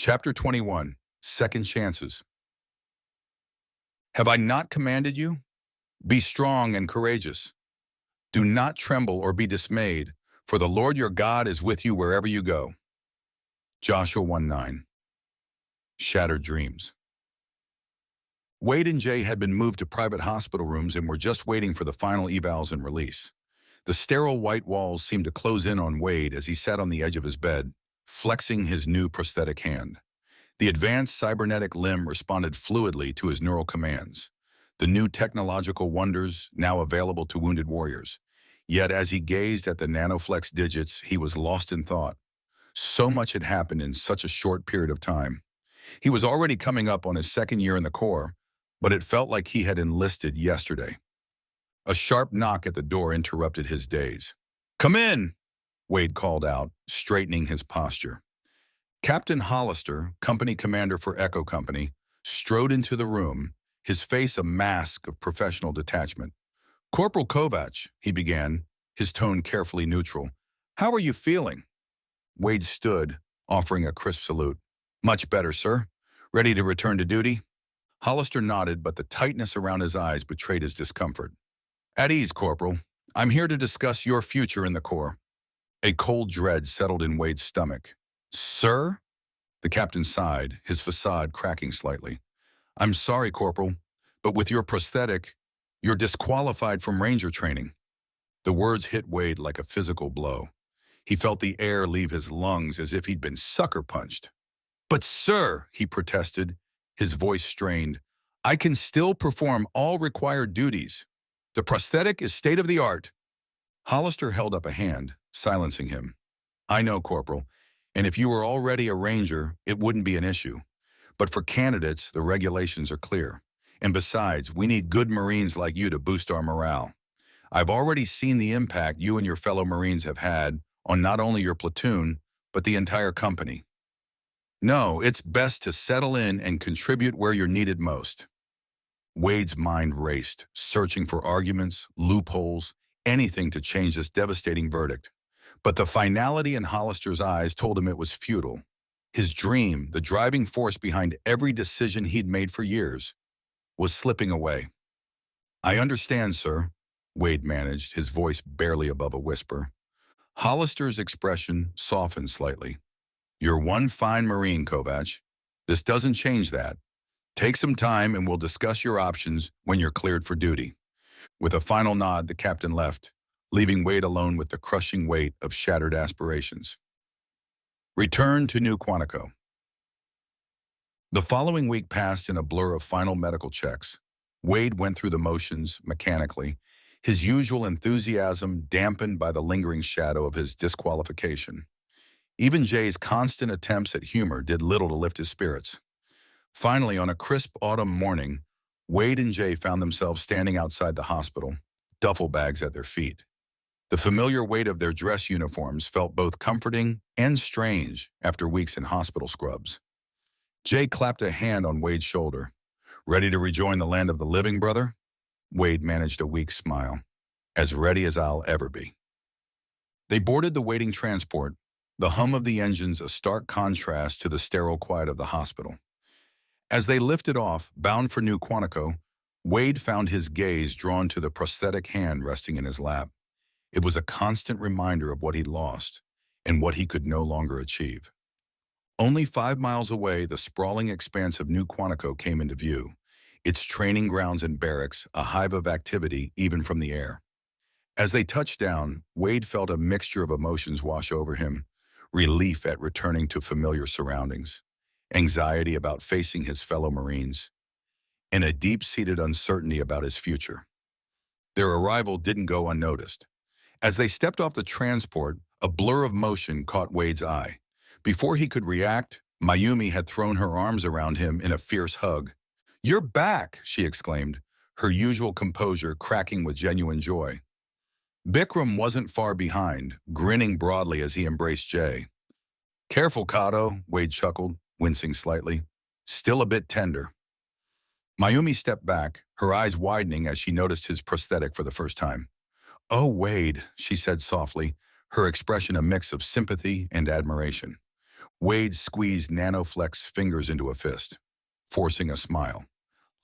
Chapter 21, Second Chances. Have I not commanded you? Be strong and courageous. Do not tremble or be dismayed, for the Lord your God is with you wherever you go. Joshua 1:9. Shattered Dreams. Wade and Jay had been moved to private hospital rooms and were just waiting for the final evals and release. The sterile white walls seemed to close in on Wade as he sat on the edge of his bed, flexing his new prosthetic hand. The advanced cybernetic limb responded fluidly to his neural commands, the new technological wonders now available to wounded warriors. Yet as he gazed at the nanoflex digits, he was lost in thought. So much had happened in such a short period of time. He was already coming up on his second year in the Corps, but it felt like he had enlisted yesterday. A sharp knock at the door interrupted his daze. "Come in," Wade called out, straightening his posture. Captain Hollister, company commander for Echo Company, strode into the room, his face a mask of professional detachment. "Corporal Kovac," he began, his tone carefully neutral. "How are you feeling?" Wade stood, offering a crisp salute. "Much better, sir. Ready to return to duty?" Hollister nodded, but the tightness around his eyes betrayed his discomfort. "At ease, Corporal. I'm here to discuss your future in the Corps." A cold dread settled in Wade's stomach. "Sir?" The captain sighed, his facade cracking slightly. "I'm sorry, Corporal, but with your prosthetic, you're disqualified from Ranger training." The words hit Wade like a physical blow. He felt the air leave his lungs as if he'd been sucker punched. "But sir," he protested, his voice strained, "I can still perform all required duties. The prosthetic is state-of-the-art." Hollister held up a hand, silencing him. "I know, Corporal, and if you were already a Ranger, it wouldn't be an issue. But for candidates, the regulations are clear. And besides, we need good Marines like you to boost our morale. I've already seen the impact you and your fellow Marines have had on not only your platoon, but the entire company. No, it's best to settle in and contribute where you're needed most." Wade's mind raced, searching for arguments, loopholes, anything to change this devastating verdict. But the finality in Hollister's eyes told him it was futile. His dream, the driving force behind every decision he'd made for years, was slipping away. "I understand, sir," Wade managed, his voice barely above a whisper. Hollister's expression softened slightly. "You're one fine Marine, Kovac. This doesn't change that. Take some time and we'll discuss your options when you're cleared for duty." With a final nod, the captain left, leaving Wade alone with the crushing weight of shattered aspirations. Return to New Quantico. The following week passed in a blur of final medical checks. Wade went through the motions mechanically, his usual enthusiasm dampened by the lingering shadow of his disqualification. Even Jay's constant attempts at humor did little to lift his spirits. Finally, on a crisp autumn morning, Wade and Jay found themselves standing outside the hospital, duffel bags at their feet. The familiar weight of their dress uniforms felt both comforting and strange after weeks in hospital scrubs. Jay clapped a hand on Wade's shoulder. "Ready to rejoin the land of the living, brother?" Wade managed a weak smile. "As ready as I'll ever be." They boarded the waiting transport, the hum of the engines a stark contrast to the sterile quiet of the hospital. As they lifted off, bound for New Quantico, Wade found his gaze drawn to the prosthetic hand resting in his lap. It was a constant reminder of what he'd lost and what he could no longer achieve. Only 5 miles away, the sprawling expanse of New Quantico came into view, its training grounds and barracks a hive of activity even from the air. As they touched down, Wade felt a mixture of emotions wash over him: relief at returning to familiar surroundings, anxiety about facing his fellow Marines, and a deep-seated uncertainty about his future. Their arrival didn't go unnoticed. As they stepped off the transport, a blur of motion caught Wade's eye. Before he could react, Mayumi had thrown her arms around him in a fierce hug. "You're back!" she exclaimed, her usual composure cracking with genuine joy. Bikram wasn't far behind, grinning broadly as he embraced Jay. "Careful, Kato," Wade chuckled, wincing slightly. "Still a bit tender." Mayumi stepped back, her eyes widening as she noticed his prosthetic for the first time. "Oh, Wade," she said softly, her expression a mix of sympathy and admiration. Wade squeezed Nanoflex's fingers into a fist, forcing a smile.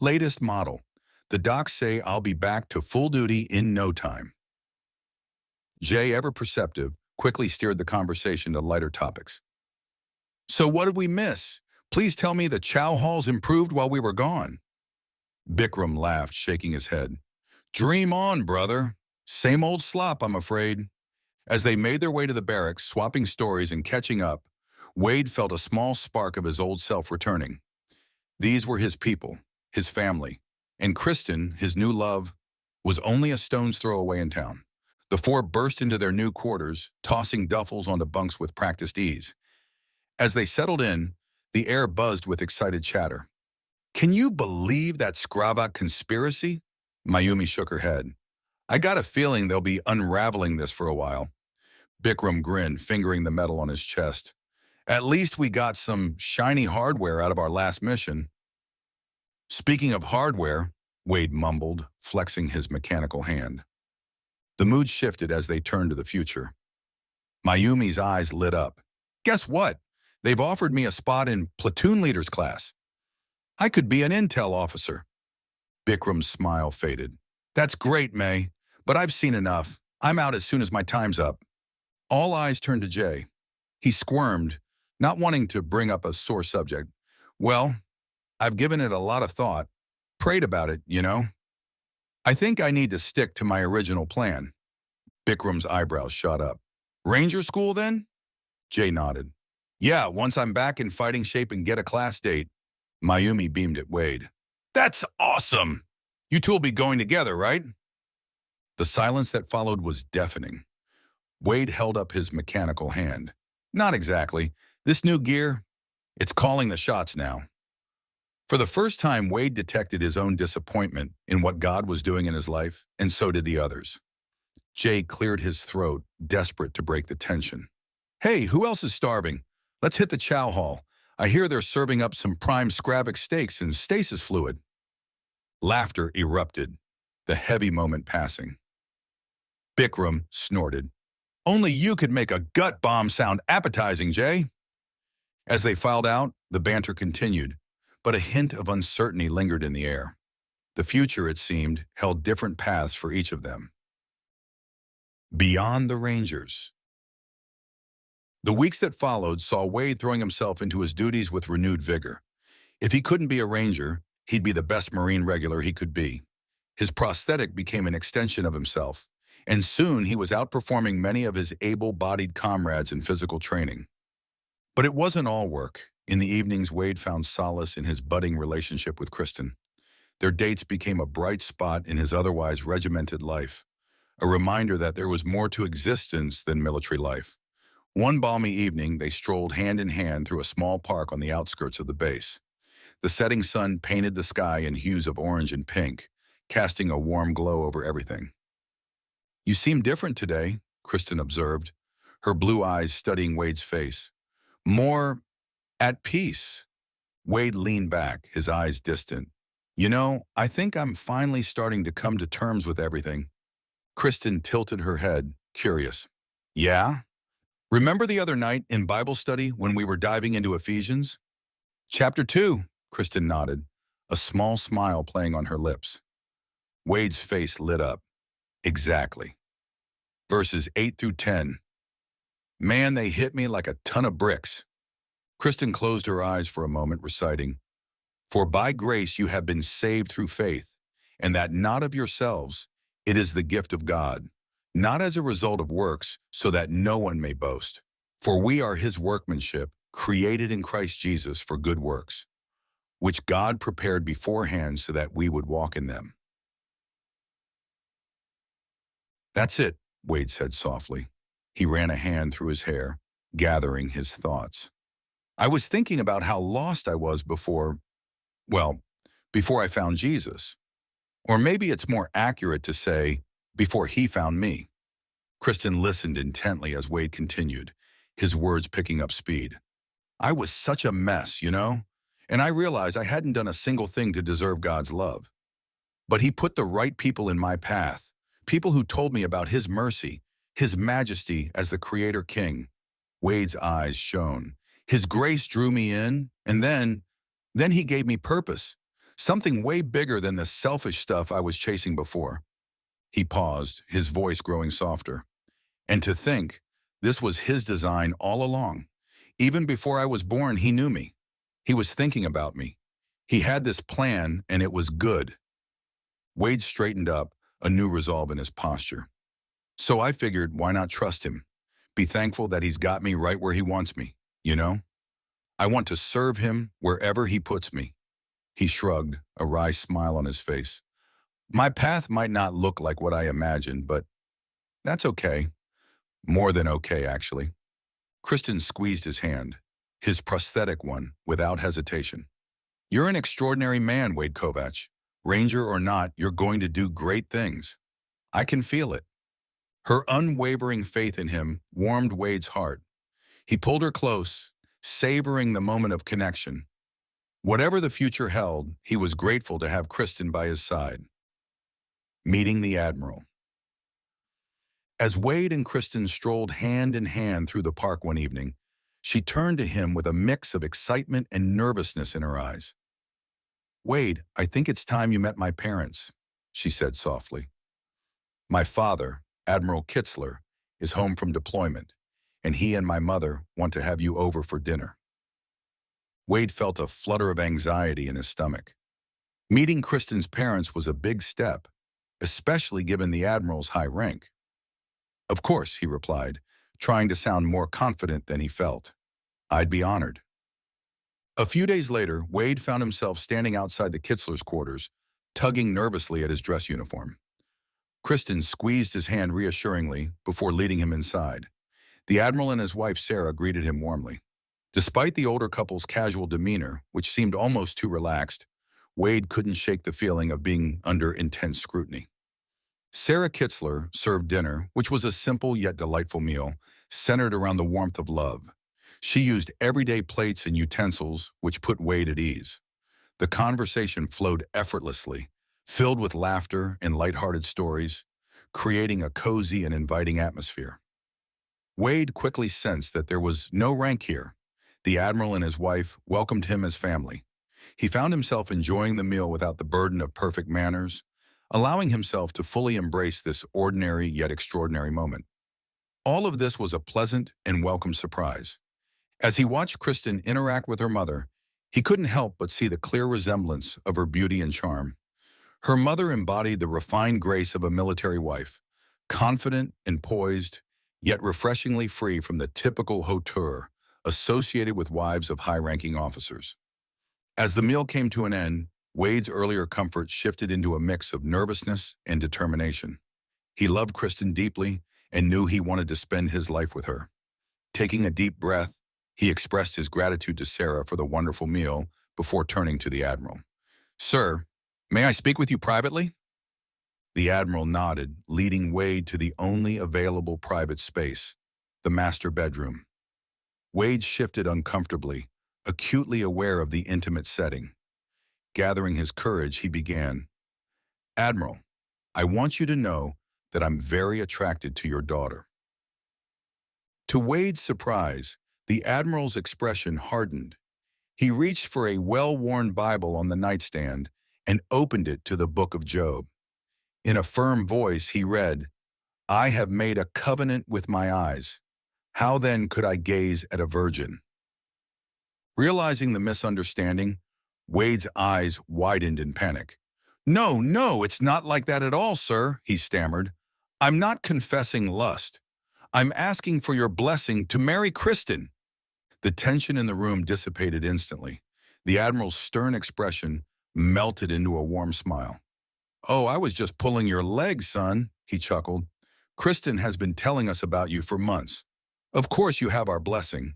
Latest model. The docs say I'll be back to full duty in no time. Jay, ever perceptive, quickly steered the conversation to lighter topics. So what did we miss? Please tell me the chow halls improved while we were gone. Bikram laughed, shaking his head. Dream on, brother. Same old slop, I'm afraid. As they made their way to the barracks, swapping stories and catching up, Wade felt a small spark of his old self returning. These were his people, his family, and Kristen, his new love, was only a stone's throw away in town. The four burst into their new quarters, tossing duffels onto bunks with practiced ease. As they settled in, the air buzzed with excited chatter. Can you believe that Skravak conspiracy? Mayumi shook her head. I got a feeling they'll be unraveling this for a while. Bikram grinned, fingering the metal on his chest. At least we got some shiny hardware out of our last mission. Speaking of hardware, Wade mumbled, flexing his mechanical hand. The mood shifted as they turned to the future. Mayumi's eyes lit up. Guess what? They've offered me a spot in platoon leader's class. I could be an intel officer. Bikram's smile faded. That's great, May, but I've seen enough. I'm out as soon as my time's up. All eyes turned to Jay. He squirmed, not wanting to bring up a sore subject. Well, I've given it a lot of thought. Prayed about it, you know. I think I need to stick to my original plan. Bikram's eyebrows shot up. Ranger school, then? Jay nodded. Yeah, once I'm back in fighting shape and get a class date. Mayumi beamed at Wade. That's awesome! You two will be going together, right? The silence that followed was deafening. Wade held up his mechanical hand. Not exactly. This new gear, it's calling the shots now. For the first time, Wade detected his own disappointment in what God was doing in his life, and so did the others. Jay cleared his throat, desperate to break the tension. Hey, who else is starving? Let's hit the chow hall. I hear they're serving up some prime Skravak steaks and stasis fluid. Laughter erupted, the heavy moment passing. Bikram snorted. Only you could make a gut bomb sound appetizing, Jay. As they filed out, the banter continued, but a hint of uncertainty lingered in the air. The future, it seemed, held different paths for each of them. Beyond the Rangers. The weeks that followed saw Wade throwing himself into his duties with renewed vigor. If he couldn't be a Ranger, he'd be the best Marine regular he could be. His prosthetic became an extension of himself, and soon he was outperforming many of his able-bodied comrades in physical training. But it wasn't all work. In the evenings, Wade found solace in his budding relationship with Kristen. Their dates became a bright spot in his otherwise regimented life, a reminder that there was more to existence than military life. One balmy evening, they strolled hand in hand through a small park on the outskirts of the base. The setting sun painted the sky in hues of orange and pink, casting a warm glow over everything. You seem different today, Kristen observed, her blue eyes studying Wade's face. More at peace. Wade leaned back, his eyes distant. You know, I think I'm finally starting to come to terms with everything. Kristen tilted her head, curious. Yeah? Remember the other night in Bible study when we were diving into Ephesians? Chapter 2, Kristen nodded, a small smile playing on her lips. Wade's face lit up. Exactly. Verses 8 through 10. Man, they hit me like a ton of bricks. Kristen closed her eyes for a moment, reciting, For by grace you have been saved through faith, and that not of yourselves, it is the gift of God, not as a result of works, so that no one may boast. For we are his workmanship, created in Christ Jesus for good works, which God prepared beforehand so that we would walk in them. That's it, Wade said softly. He ran a hand through his hair, gathering his thoughts. I was thinking about how lost I was before I found Jesus. Or maybe it's more accurate to say, before he found me. Kristen listened intently as Wade continued, his words picking up speed. I was such a mess, you know? And I realized I hadn't done a single thing to deserve God's love. But he put the right people in my path, people who told me about his mercy, his majesty as the Creator King. Wade's eyes shone. His grace drew me in, and then he gave me purpose, something way bigger than the selfish stuff I was chasing before. He paused, his voice growing softer. And to think, this was his design all along. Even before I was born, he knew me. He was thinking about me. He had this plan, and it was good. Wade straightened up, a new resolve in his posture. So I figured, why not trust him? Be thankful that he's got me right where he wants me, you know? I want to serve him wherever he puts me. He shrugged, a wry smile on his face. My path might not look like what I imagined, but that's okay. More than okay, actually. Kristen squeezed his hand, his prosthetic one, without hesitation. You're an extraordinary man, Wade Kovach. Ranger or not, you're going to do great things. I can feel it. Her unwavering faith in him warmed Wade's heart. He pulled her close, savoring the moment of connection. Whatever the future held, he was grateful to have Kristen by his side. Meeting the Admiral. As Wade and Kristen strolled hand in hand through the park one evening, she turned to him with a mix of excitement and nervousness in her eyes. Wade, I think it's time you met my parents, she said softly. My father, Admiral Kitzler, is home from deployment, and he and my mother want to have you over for dinner. Wade felt a flutter of anxiety in his stomach. Meeting Kristen's parents was a big step, especially given the Admiral's high rank. Of course, he replied, trying to sound more confident than he felt. I'd be honored. A few days later, Wade found himself standing outside the Kitzler's quarters, tugging nervously at his dress uniform. Kristen squeezed his hand reassuringly before leading him inside. The Admiral and his wife Sarah greeted him warmly. Despite the older couple's casual demeanor, which seemed almost too relaxed, Wade couldn't shake the feeling of being under intense scrutiny. Sarah Kitzler served dinner, which was a simple yet delightful meal, centered around the warmth of love. She used everyday plates and utensils, which put Wade at ease. The conversation flowed effortlessly, filled with laughter and lighthearted stories, creating a cozy and inviting atmosphere. Wade quickly sensed that there was no rank here. The Admiral and his wife welcomed him as family. He found himself enjoying the meal without the burden of perfect manners, allowing himself to fully embrace this ordinary yet extraordinary moment. All of this was a pleasant and welcome surprise. As he watched Kristen interact with her mother, he couldn't help but see the clear resemblance of her beauty and charm. Her mother embodied the refined grace of a military wife, confident and poised, yet refreshingly free from the typical hauteur associated with wives of high-ranking officers. As the meal came to an end, Wade's earlier comfort shifted into a mix of nervousness and determination. He loved Kristen deeply and knew he wanted to spend his life with her. Taking a deep breath, he expressed his gratitude to Sarah for the wonderful meal before turning to the Admiral. Sir, may I speak with you privately? The Admiral nodded, leading Wade to the only available private space, the master bedroom. Wade shifted uncomfortably, acutely aware of the intimate setting. Gathering his courage, he began, Admiral, I want you to know that I'm very attracted to your daughter. To Wade's surprise, the Admiral's expression hardened. He reached for a well-worn Bible on the nightstand and opened it to the book of Job. In a firm voice, he read, I have made a covenant with my eyes. How then could I gaze at a virgin? Realizing the misunderstanding, Wade's eyes widened in panic. No, it's not like that at all, sir, he stammered. I'm not confessing lust. I'm asking for your blessing to marry Kristen. The tension in the room dissipated instantly. The Admiral's stern expression melted into a warm smile. Oh, I was just pulling your leg, son, he chuckled. Kristen has been telling us about you for months. Of course you have our blessing.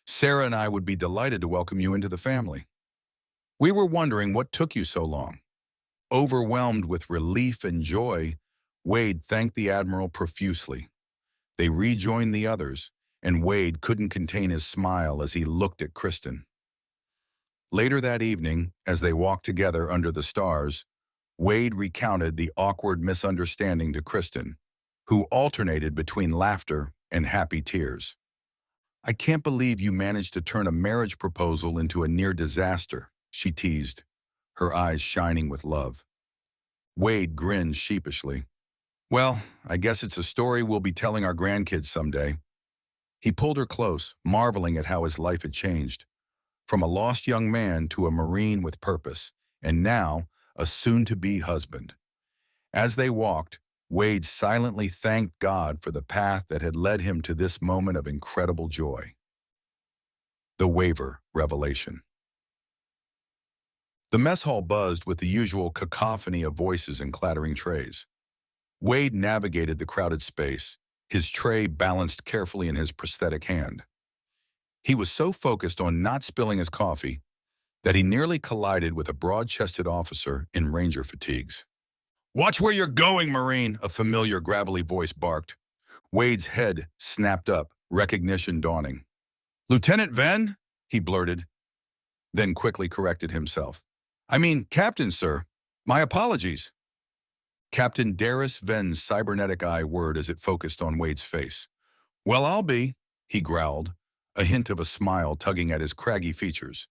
Sarah and I would be delighted to welcome you into the family. We were wondering what took you so long. Overwhelmed with relief and joy, Wade thanked the Admiral profusely. They rejoined the others, and Wade couldn't contain his smile as he looked at Kristen. Later that evening, as they walked together under the stars, Wade recounted the awkward misunderstanding to Kristen, who alternated between laughter and happy tears. I can't believe you managed to turn a marriage proposal into a near disaster, she teased, her eyes shining with love. Wade grinned sheepishly. Well, I guess it's a story we'll be telling our grandkids someday. He pulled her close, marveling at how his life had changed. From a lost young man to a Marine with purpose, and now a soon-to-be husband. As they walked, Wade silently thanked God for the path that had led him to this moment of incredible joy. The waiver revelation. The mess hall buzzed with the usual cacophony of voices and clattering trays. Wade navigated the crowded space, his tray balanced carefully in his prosthetic hand. He was so focused on not spilling his coffee that he nearly collided with a broad-chested officer in ranger fatigues. "Watch where you're going, Marine," a familiar gravelly voice barked. Wade's head snapped up, recognition dawning. "Lieutenant Venn?" he blurted, then quickly corrected himself. "I mean, Captain, sir. My apologies." Captain Darius Venn's cybernetic eye whirred as it focused on Wade's face. "Well, I'll be," he growled, a hint of a smile tugging at his craggy features.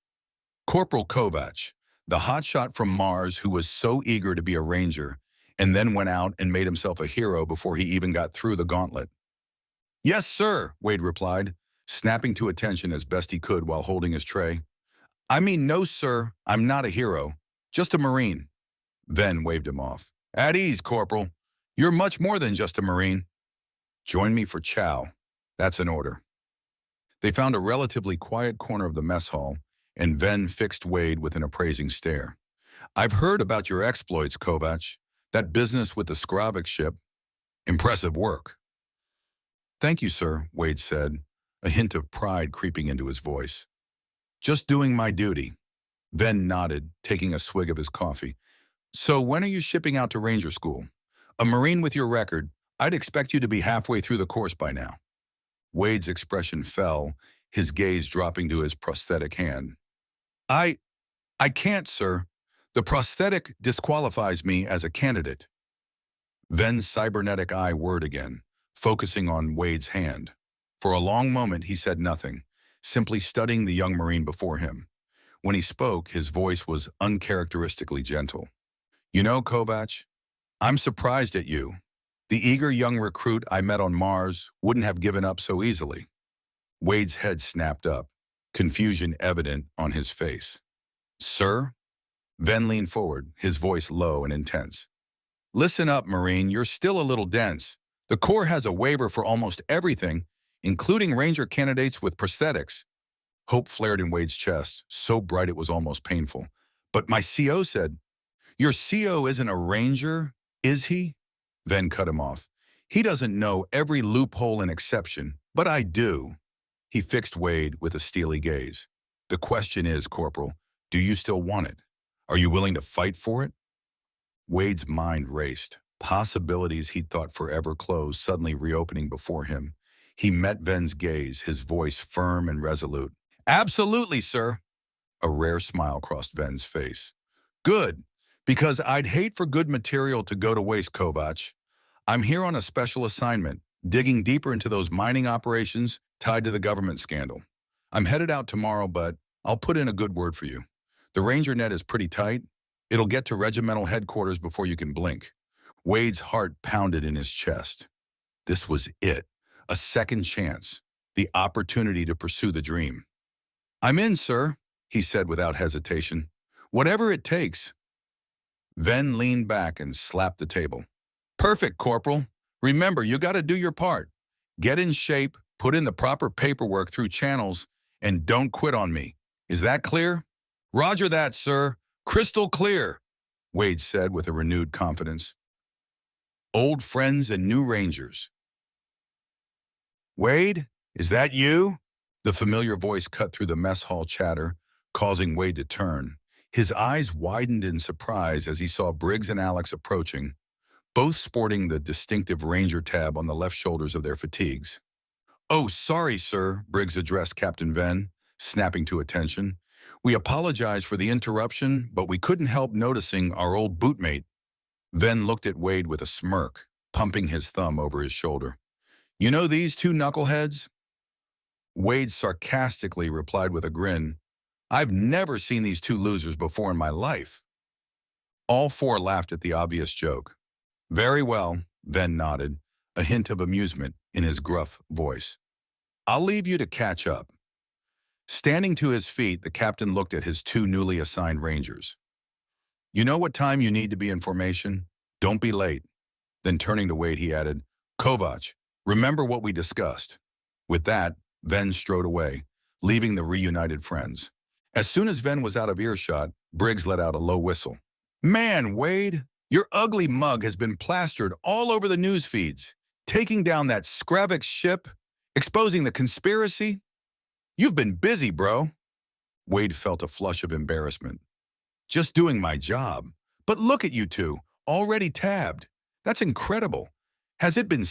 Corporal Kovac, the hotshot from Mars who was so eager to be a ranger, and then went out and made himself a hero before he even got through the gauntlet. "Yes, sir," Wade replied, snapping to attention as best he could while holding his tray. "I mean, no, sir, I'm not a hero, just a Marine." Venn waved him off. "At ease, Corporal. You're much more than just a Marine. Join me for chow. That's an order." They found a relatively quiet corner of the mess hall, and Venn fixed Wade with an appraising stare. "I've heard about your exploits, Kovac. That business with the Skravik ship. Impressive work." "Thank you, sir," Wade said, a hint of pride creeping into his voice. "Just doing my duty." Venn nodded, taking a swig of his coffee. "So when are you shipping out to Ranger School? A Marine with your record, I'd expect you to be halfway through the course by now." Wade's expression fell, his gaze dropping to his prosthetic hand. I can't, sir. The prosthetic disqualifies me as a candidate." Venn's cybernetic eye whirred again, focusing on Wade's hand. For a long moment, he said nothing, simply studying the young Marine before him. When he spoke, his voice was uncharacteristically gentle. "You know, Kovac, I'm surprised at you. The eager young recruit I met on Mars wouldn't have given up so easily." Wade's head snapped up, confusion evident on his face. "Sir?" Venn leaned forward, his voice low and intense. "Listen up, Marine, you're still a little dense. The Corps has a waiver for almost everything, including Ranger candidates with prosthetics." Hope flared in Wade's chest, so bright it was almost painful. "But my CO said—" "Your CO isn't a Ranger, is he?" Venn cut him off. "He doesn't know every loophole and exception, but I do." He fixed Wade with a steely gaze. "The question is, Corporal, do you still want it? Are you willing to fight for it?" Wade's mind raced, possibilities he'd thought forever closed suddenly reopening before him. He met Venn's gaze, his voice firm and resolute. "Absolutely, sir." A rare smile crossed Venn's face. "Good, because I'd hate for good material to go to waste, Kovac. I'm here on a special assignment, digging deeper into those mining operations tied to the government scandal. I'm headed out tomorrow, but I'll put in a good word for you. The Ranger net is pretty tight. It'll get to regimental headquarters before you can blink." Wade's heart pounded in his chest. This was it, a second chance, the opportunity to pursue the dream. "I'm in, sir," he said without hesitation. "Whatever it takes." Venn leaned back and slapped the table. "Perfect, Corporal. Remember, you got to do your part. Get in shape, put in the proper paperwork through channels, and don't quit on me. Is that clear?" "Roger that, sir. Crystal clear," Wade said with a renewed confidence. Old friends and new Rangers. "Wade, is that you?" The familiar voice cut through the mess hall chatter, causing Wade to turn. His eyes widened in surprise as he saw Briggs and Alex approaching, both sporting the distinctive Ranger tab on the left shoulders of their fatigues. "Oh, sorry, sir," Briggs addressed Captain Venn, snapping to attention. "We apologize for the interruption, but we couldn't help noticing our old bootmate." Venn looked at Wade with a smirk, pumping his thumb over his shoulder. "You know these two knuckleheads?" Wade sarcastically replied with a grin, I've never seen these two losers before in my life. All four laughed at the obvious joke. Very well, Ven nodded, a hint of amusement in his gruff voice. I'll leave you to catch up. Standing to his feet, the captain looked at his two newly assigned rangers. You know what time you need to be in formation? Don't be late. Then turning to Wade, he added, Kovac, remember what we discussed. With that, Ven strode away, leaving the reunited friends. As soon as Ven was out of earshot, Briggs let out a low whistle. Man, Wade, your ugly mug has been plastered all over the news feeds, taking down that Skravik ship, exposing the conspiracy. You've been busy, bro. Wade felt a flush of embarrassment. Just doing my job. But look at you two, already tabbed. That's incredible. Has it been